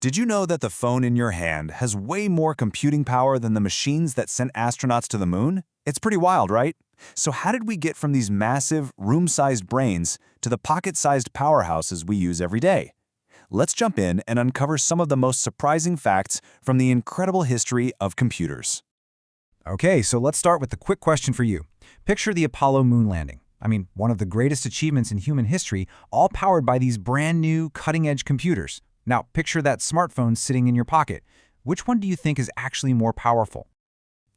Did you know that the phone in your hand has way more computing power than the machines that sent astronauts to the moon? It's pretty wild, right? So how did we get from these massive, room-sized brains to the pocket-sized powerhouses we use every day? Let's jump in and uncover some of the most surprising facts from the incredible history of computers. Okay, so let's start with the quick question for you. Picture the Apollo moon landing. One of the greatest achievements in human history, all powered by these brand new, cutting-edge computers. Now, picture that smartphone sitting in your pocket. Which one do you think is actually more powerful?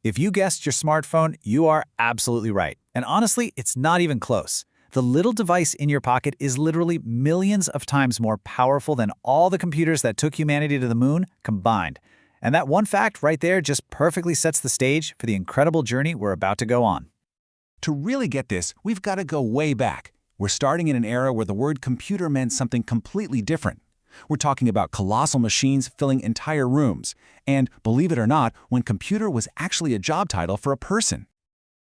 If you guessed your smartphone, you are absolutely right. And honestly, it's not even close. The little device in your pocket is literally millions of times more powerful than all the computers that took humanity to the moon combined. And that one fact right there just perfectly sets the stage for the incredible journey we're about to go on. To really get this, we've got to go way back. We're starting in an era where the word computer meant something completely different. We're talking about colossal machines filling entire rooms. And believe it or not, when computer was actually a job title for a person.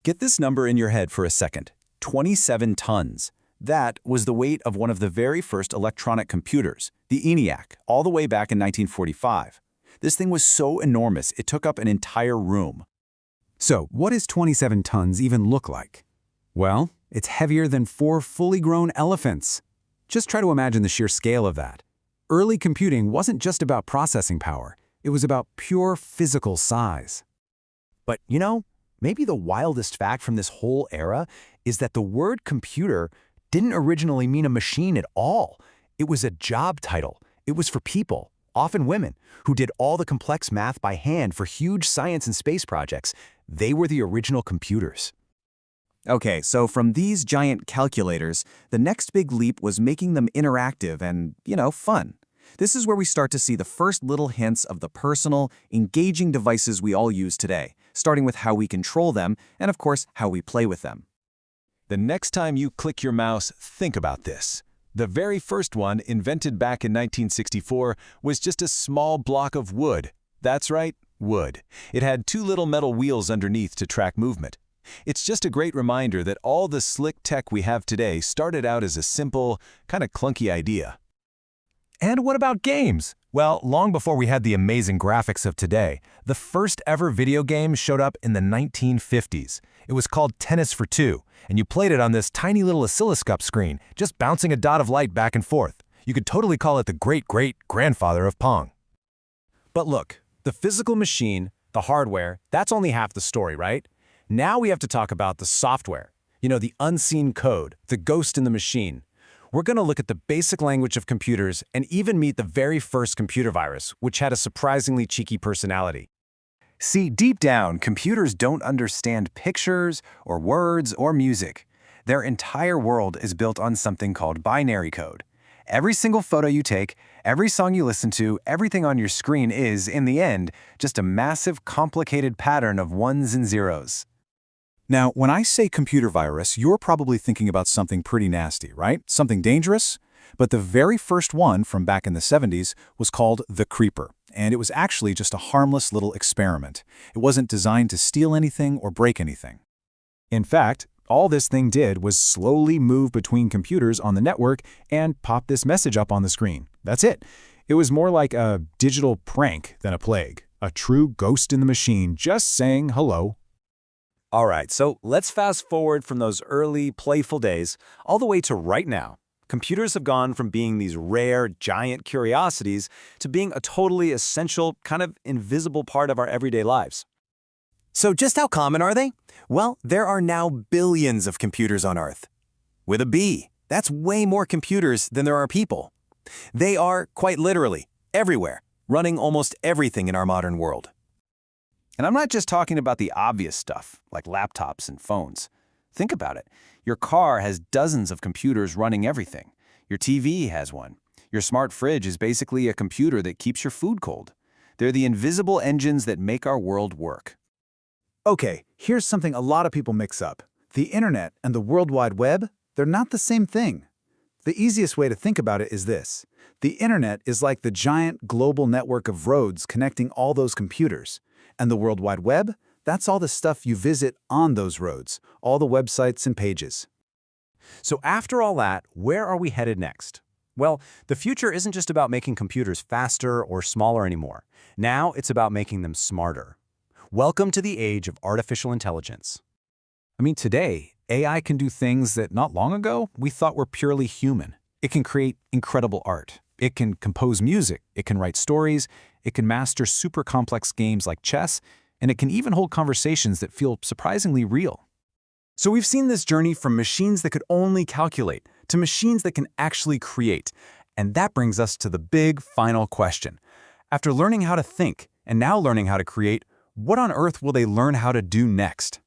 Get this number in your head for a second. 27 tons. That was the weight of one of the very first electronic computers, the ENIAC, all the way back in 1945. This thing was so enormous, it took up an entire room. So, what does 27 tons even look like? Well, it's heavier than 4 fully grown elephants. Just try to imagine the sheer scale of that. Early computing wasn't just about processing power. It was about pure physical size. But, maybe the wildest fact from this whole era is that the word computer didn't originally mean a machine at all. It was a job title. It was for people, often women, who did all the complex math by hand for huge science and space projects. They were the original computers. Okay, so from these giant calculators, the next big leap was making them interactive and, fun. This is where we start to see the first little hints of the personal, engaging devices we all use today, starting with how we control them and, of course, how we play with them. The next time you click your mouse, think about this. The very first one, invented back in 1964, was just a small block of wood. That's right, wood. It had 2 little metal wheels underneath to track movement. It's just a great reminder that all the slick tech we have today started out as a simple, kind of clunky idea. And what about games? Well, long before we had the amazing graphics of today, the first ever video game showed up in the 1950s. It was called Tennis for Two, and you played it on this tiny little oscilloscope screen, just bouncing a dot of light back and forth. You could totally call it the great-great-grandfather of Pong. But look, the physical machine, the hardware, that's only half the story, right? Now we have to talk about the software. The unseen code, the ghost in the machine. We're going to look at the basic language of computers and even meet the very first computer virus, which had a surprisingly cheeky personality. See, deep down, computers don't understand pictures or words or music. Their entire world is built on something called binary code. Every single photo you take, every song you listen to, everything on your screen is, in the end, just a massive, complicated pattern of ones and zeros. Now, when I say computer virus, you're probably thinking about something pretty nasty, right? Something dangerous? But the very first one from back in the 70s was called the Creeper, and it was actually just a harmless little experiment. It wasn't designed to steal anything or break anything. In fact, all this thing did was slowly move between computers on the network and pop this message up on the screen. That's it. It was more like a digital prank than a plague. A true ghost in the machine just saying hello. All right, so let's fast forward from those early, playful days all the way to right now. Computers have gone from being these rare, giant curiosities to being a totally essential, kind of invisible part of our everyday lives. So just how common are they? Well, there are now billions of computers on Earth. With a B, that's way more computers than there are people. They are, quite literally, everywhere, running almost everything in our modern world. And I'm not just talking about the obvious stuff, like laptops and phones. Think about it. Your car has dozens of computers running everything. Your TV has one. Your smart fridge is basically a computer that keeps your food cold. They're the invisible engines that make our world work. Okay, here's something a lot of people mix up. The internet and the World Wide Web, they're not the same thing. The easiest way to think about it is this. The internet is like the giant global network of roads connecting all those computers. And the World Wide Web, that's all the stuff you visit on those roads, all the websites and pages. So after all that, where are we headed next? Well, the future isn't just about making computers faster or smaller anymore. Now it's about making them smarter. Welcome to the age of artificial intelligence. I mean, today, AI can do things that not long ago we thought were purely human. It can create incredible art. It can compose music. It can write stories. It can master super complex games like chess. And it can even hold conversations that feel surprisingly real. So we've seen this journey from machines that could only calculate to machines that can actually create. And that brings us to the big final question. After learning how to think and now learning how to create, what on earth will they learn how to do next?